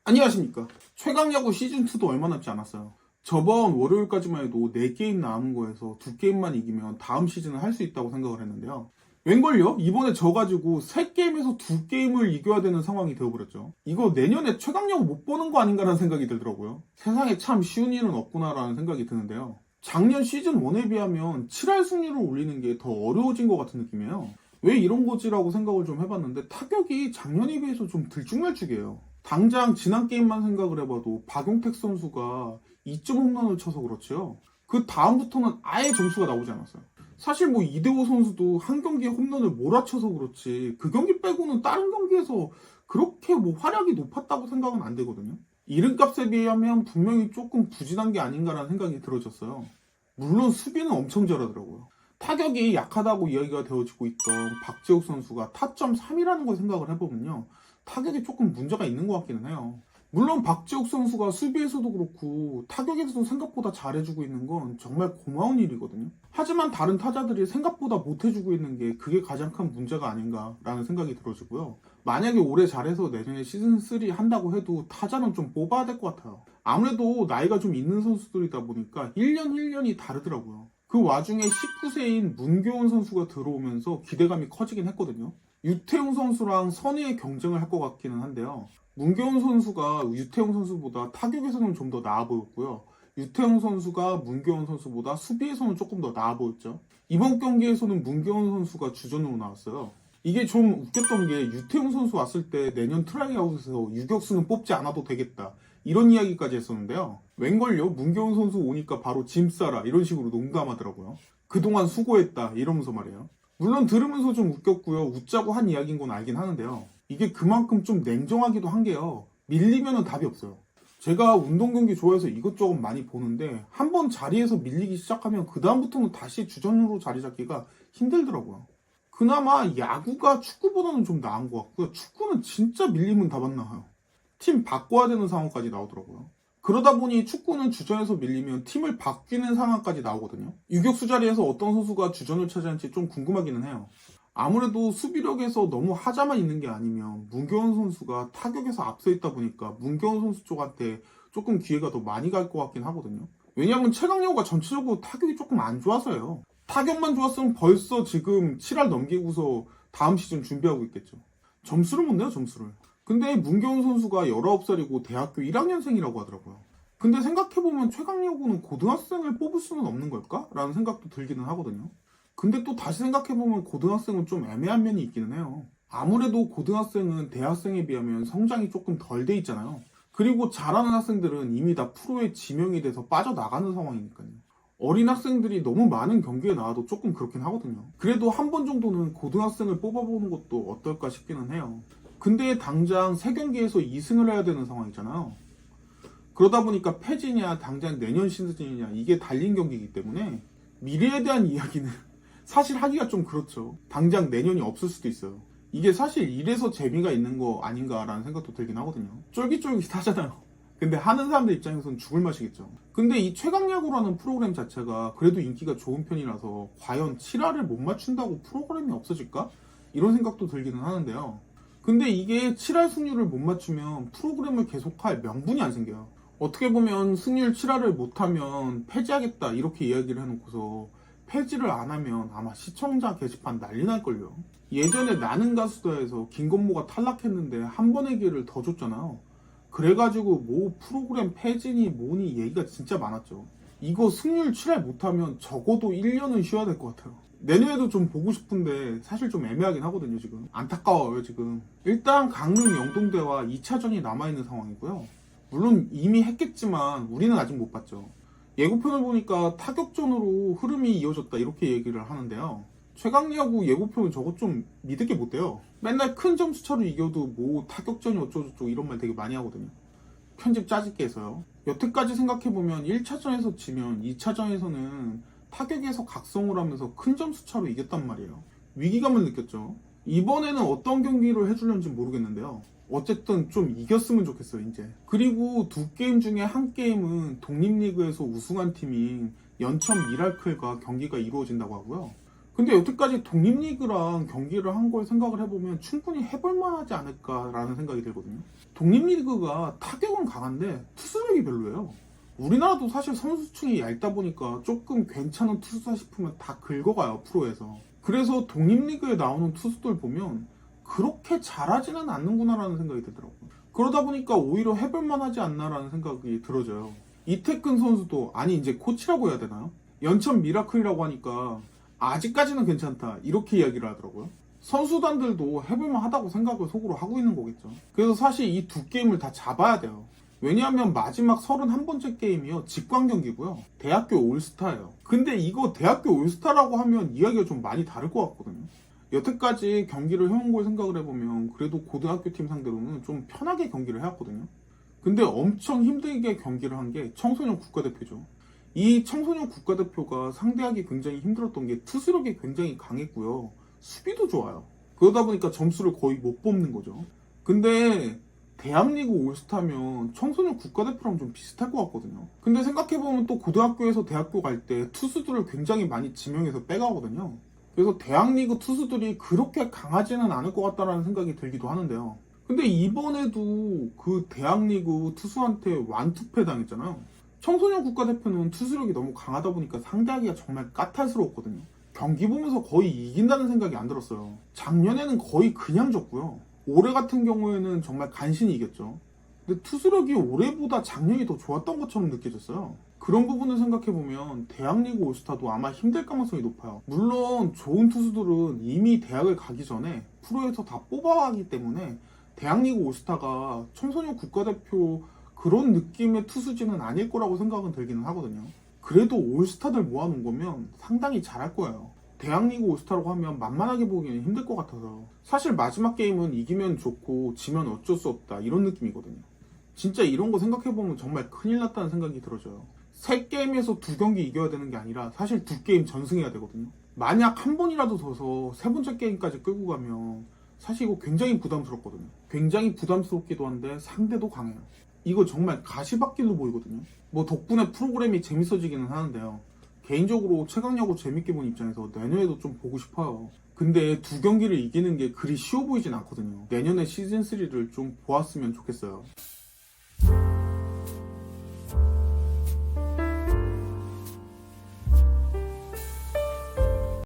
안녕하십니까. 최강야구 시즌2도 얼마 남지 않았어요. 저번 월요일까지만 해도 4게임 남은 거에서 2게임만 이기면 다음 시즌을 할 수 있다고 생각을 했는데요. 웬걸요? 이번에 져가지고 3게임에서 2게임을 이겨야 되는 상황이 되어버렸죠. 이거 내년에 최강야구 못 보는 거 아닌가라는 생각이 들더라고요. 세상에 참 쉬운 일은 없구나라는 생각이 드는데요. 작년 시즌1에 비하면 7할 승률을 올리는 게 더 어려워진 것 같은 느낌이에요. 왜 이런 거지라고 생각을 좀 해봤는데 타격이 작년에 비해서 좀 들쭉날쭉해요. 당장 지난 게임만 생각을 해봐도 박용택 선수가 2점 홈런을 쳐서 그렇지요. 그 다음부터는 아예 점수가 나오지 않았어요. 사실 뭐 이대호 선수도 한 경기에 홈런을 몰아쳐서 그렇지 그 경기 빼고는 다른 경기에서 그렇게 뭐 활약이 높았다고 생각은 안 되거든요. 이름값에 비하면 분명히 조금 부진한 게 아닌가라는 생각이 들어졌어요. 물론 수비는 엄청 잘하더라고요. 타격이 약하다고 이야기가 되어지고 있던 박재욱 선수가 타점 3이라는 걸 생각을 해보면요. 타격에 조금 문제가 있는 것 같기는 해요. 물론 박재욱 선수가 수비에서도 그렇고 타격에서도 생각보다 잘해주고 있는 건 정말 고마운 일이거든요. 하지만 다른 타자들이 생각보다 못해주고 있는 게 그게 가장 큰 문제가 아닌가라는 생각이 들어지고요. 만약에 올해 잘해서 내년에 시즌3 한다고 해도 타자는 좀 뽑아야 될 것 같아요. 아무래도 나이가 좀 있는 선수들이다 보니까 1년 1년이 다르더라고요. 그 와중에 19세인 문교훈 선수가 들어오면서 기대감이 커지긴 했거든요. 유태웅 선수랑 선의의 경쟁을 할 것 같기는 한데요. 문교훈 선수가 유태웅 선수보다 타격에서는 좀 더 나아 보였고요. 유태웅 선수가 문교훈 선수보다 수비에서는 조금 더 나아 보였죠. 이번 경기에서는 문교훈 선수가 주전으로 나왔어요. 이게 좀 웃겼던 게 유태웅 선수 왔을 때 내년 트라이아웃에서 유격수는 뽑지 않아도 되겠다. 이런 이야기까지 했었는데요. 웬걸요? 문교훈 선수 오니까 바로 짐 싸라 이런 식으로 농담하더라고요. 그동안 수고했다 이러면서 말이에요. 물론 들으면서 좀 웃겼고요. 웃자고 한 이야기인 건 알긴 하는데요. 이게 그만큼 좀 냉정하기도 한 게요. 밀리면은 답이 없어요. 제가 운동 경기 좋아해서 이것저것 많이 보는데 한번 자리에서 밀리기 시작하면 그 다음부터는 다시 주전으로 자리 잡기가 힘들더라고요. 그나마 야구가 축구보다는 좀 나은 것 같고요. 축구는 진짜 밀리면 답 안 나와요. 팀 바꿔야 되는 상황까지 나오더라고요. 그러다 보니 축구는 주전에서 밀리면 팀을 바뀌는 상황까지 나오거든요. 유격수 자리에서 어떤 선수가 주전을 차지할지 좀 궁금하기는 해요. 아무래도 수비력에서 너무 하자만 있는 게 아니면 문교훈 선수가 타격에서 앞서 있다 보니까 문교훈 선수 쪽한테 조금 기회가 더 많이 갈 것 같긴 하거든요. 왜냐하면 최강야구가 전체적으로 타격이 조금 안 좋아서요. 타격만 좋았으면 벌써 지금 7할 넘기고서 다음 시즌 준비하고 있겠죠. 점수를 못 내요, 점수를. 근데 문교훈 선수가 19살이고 대학교 1학년생이라고 하더라고요. 근데 생각해보면 최강야구는 고등학생을 뽑을 수는 없는 걸까? 라는 생각도 들기는 하거든요. 근데 또 다시 생각해보면 고등학생은 좀 애매한 면이 있기는 해요. 아무래도 고등학생은 대학생에 비하면 성장이 조금 덜 돼 있잖아요. 그리고 잘하는 학생들은 이미 다 프로에 지명이 돼서 빠져나가는 상황이니까요. 어린 학생들이 너무 많은 경기에 나와도 조금 그렇긴 하거든요. 그래도 한 번 정도는 고등학생을 뽑아보는 것도 어떨까 싶기는 해요. 근데 당장 3경기에서 2승을 해야 되는 상황이잖아요. 그러다 보니까 패지냐 당장 내년 시즌이냐 이게 달린 경기이기 때문에 미래에 대한 이야기는 사실 하기가 좀 그렇죠. 당장 내년이 없을 수도 있어요. 이게 사실 이래서 재미가 있는 거 아닌가라는 생각도 들긴 하거든요. 쫄깃쫄깃하잖아요. 근데 하는 사람들 입장에서는 죽을 맛이겠죠. 근데 이 최강야구라는 프로그램 자체가 그래도 인기가 좋은 편이라서 과연 7화를 못 맞춘다고 프로그램이 없어질까? 이런 생각도 들기는 하는데요. 근데 이게 7할 승률을 못 맞추면 프로그램을 계속할 명분이 안 생겨요. 어떻게 보면 승률 7할을 못하면 폐지하겠다 이렇게 이야기를 해놓고서 폐지를 안 하면 아마 시청자 게시판 난리 날걸요. 예전에 나는 가수다에서 김건모가 탈락했는데 한 번의 기회를 더 줬잖아요. 그래가지고 뭐 프로그램 폐지니 뭐니 얘기가 진짜 많았죠. 이거 승률 7할 못하면 적어도 1년은 쉬어야 될 것 같아요. 내년에도 좀 보고 싶은데 사실 좀 애매하긴 하거든요. 지금 안타까워요. 지금 일단 강릉 영동대와 2차전이 남아있는 상황이고요. 물론 이미 했겠지만 우리는 아직 못 봤죠. 예고편을 보니까 타격전으로 흐름이 이어졌다 이렇게 얘기를 하는데요. 최강야구 예고편은 저거 좀 믿을 게 못 돼요. 맨날 큰 점수차로 이겨도 뭐 타격전이 어쩌고저쩌고 이런 말 되게 많이 하거든요. 편집 짜집게 해서요. 여태까지 생각해보면 1차전에서 지면 2차전에서는 타격에서 각성을 하면서 큰 점수차로 이겼단 말이에요. 위기감을 느꼈죠. 이번에는 어떤 경기를 해주려는지 모르겠는데요. 어쨌든 좀 이겼으면 좋겠어요, 이제. 그리고 2게임 중에 1게임은 독립리그에서 우승한 팀인 연천 미라클과 경기가 이루어진다고 하고요. 근데 여태까지 독립리그랑 경기를 한 걸 생각을 해보면 충분히 해볼만하지 않을까라는 생각이 들거든요. 독립리그가 타격은 강한데 투수력이 별로예요. 우리나라도 사실 선수층이 얇다 보니까 조금 괜찮은 투수다 싶으면 다 긁어가요, 프로에서. 그래서 독립리그에 나오는 투수들 보면 그렇게 잘하지는 않는구나라는 생각이 들더라고요. 그러다 보니까 오히려 해볼만하지 않나라는 생각이 들어져요. 이태근 선수도, 아니 이제 코치라고 해야 되나요? 연천 미라클이라고 하니까 아직까지는 괜찮다 이렇게 이야기를 하더라고요. 선수단들도 해볼만하다고 생각을 속으로 하고 있는 거겠죠. 그래서 사실 이 두 게임을 다 잡아야 돼요. 왜냐하면 마지막 31번째 게임이요, 직관 경기고요, 대학교 올스타예요. 근데 이거 대학교 올스타라고 하면 이야기가 좀 많이 다를 것 같거든요. 여태까지 경기를 해온 걸 생각을 해보면 그래도 고등학교 팀 상대로는 좀 편하게 경기를 해왔거든요. 근데 엄청 힘들게 경기를 한 게 청소년 국가대표죠. 이 청소년 국가대표가 상대하기 굉장히 힘들었던 게 투수력이 굉장히 강했고요, 수비도 좋아요. 그러다 보니까 점수를 거의 못 뽑는 거죠. 근데 대학리그 올스타면 청소년 국가대표랑 좀 비슷할 것 같거든요. 근데 생각해보면 또 고등학교에서 대학교 갈 때 투수들을 굉장히 많이 지명해서 빼가거든요. 그래서 대학리그 투수들이 그렇게 강하지는 않을 것 같다라는 생각이 들기도 하는데요. 근데 이번에도 그 대학리그 투수한테 완투패 당했잖아요. 청소년 국가대표는 투수력이 너무 강하다 보니까 상대하기가 정말 까탈스러웠거든요. 경기 보면서 거의 이긴다는 생각이 안 들었어요. 작년에는 거의 그냥 졌고요. 올해 같은 경우에는 정말 간신히 이겼죠. 근데 투수력이 올해보다 작년이 더 좋았던 것처럼 느껴졌어요. 그런 부분을 생각해보면 대학리그 올스타도 아마 힘들 가능성이 높아요. 물론 좋은 투수들은 이미 대학을 가기 전에 프로에서 다 뽑아가기 때문에 대학리그 올스타가 청소년 국가대표 그런 느낌의 투수진은 아닐 거라고 생각은 들기는 하거든요. 그래도 올스타들 모아놓은 거면 상당히 잘할 거예요. 대학리그 올스타라고 하면 만만하게 보기에는 힘들 것 같아서 사실 마지막 게임은 이기면 좋고 지면 어쩔 수 없다 이런 느낌이거든요. 진짜 이런 거 생각해보면 정말 큰일 났다는 생각이 들어져요. 3게임에서 2경기 이겨야 되는 게 아니라 사실 2게임 전승해야 되거든요. 만약 한 번이라도 져서 3번째 게임까지 끌고 가면 사실 이거 굉장히 부담스럽거든요. 굉장히 부담스럽기도 한데 상대도 강해요. 이거 정말 가시밭길로 보이거든요. 뭐 덕분에 프로그램이 재밌어지기는 하는데요. 개인적으로 최강야구 재밌게 본 입장에서 내년에도 좀 보고 싶어요. 근데 2경기를 이기는 게 그리 쉬워 보이진 않거든요. 내년에 시즌3를 좀 보았으면 좋겠어요.